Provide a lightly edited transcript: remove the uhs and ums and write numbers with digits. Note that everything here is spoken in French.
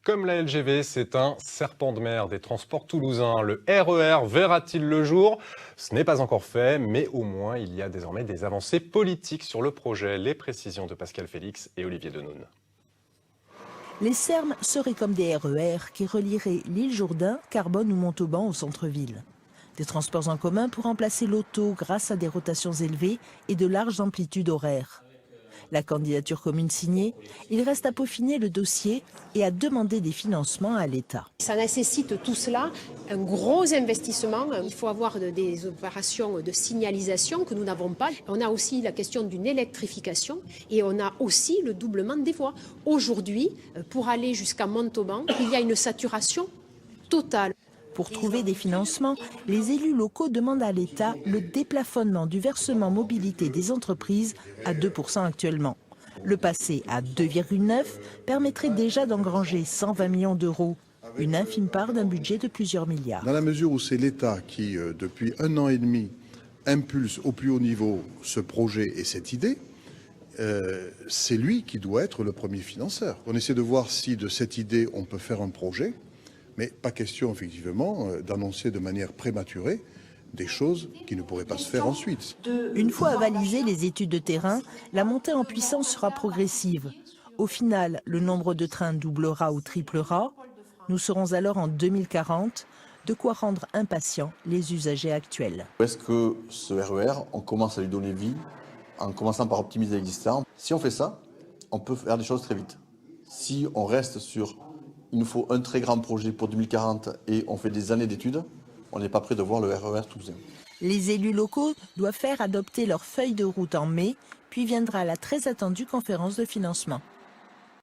Comme la LGV, c'est un serpent de mer des transports toulousains. Le RER verra-t-il le jour? Ce n'est pas encore fait, mais au moins il y a désormais des avancées politiques sur le projet. Les précisions de Pascal Félix et Olivier Denoun. Les Sermes seraient comme des RER qui relieraient l'île Jourdain, Carbone ou Montauban au centre-ville. Des transports en commun pour remplacer l'auto grâce à des rotations élevées et de larges amplitudes horaires. La candidature commune signée, il reste à peaufiner le dossier et à demander des financements à l'État. Ça nécessite tout cela, un gros investissement. Il faut avoir des opérations de signalisation que nous n'avons pas. On a aussi la question d'une électrification et on a aussi le doublement des voies. Aujourd'hui, pour aller jusqu'à Montauban, il y a une saturation totale. Pour trouver des financements, les élus locaux demandent à l'État le déplafonnement du versement mobilité des entreprises à 2% actuellement. Le passer à 2,9 permettrait déjà d'engranger 120 millions d'euros, une infime part d'un budget de plusieurs milliards. Dans la mesure où c'est l'État qui, depuis 1 an et demi, impulse au plus haut niveau ce projet et cette idée, c'est lui qui doit être le premier financeur. On essaie de voir si de cette idée on peut faire un projet. Mais pas question, effectivement, d'annoncer de manière prématurée des choses qui ne pourraient pas se faire ensuite. Une fois avalisées les études de terrain, la montée en puissance sera progressive. Au final, le nombre de trains doublera ou triplera. Nous serons alors en 2040, de quoi rendre impatients les usagers actuels. Est-ce que ce RER, on commence à lui donner vie en commençant par optimiser l'existant? Si on fait ça, on peut faire des choses très vite. Si on reste sur il nous faut un très grand projet pour 2040 et on fait des années d'études, on n'est pas prêt de voir le RER toulousain. Les élus locaux doivent faire adopter leur feuille de route en mai, puis viendra la très attendue conférence de financement.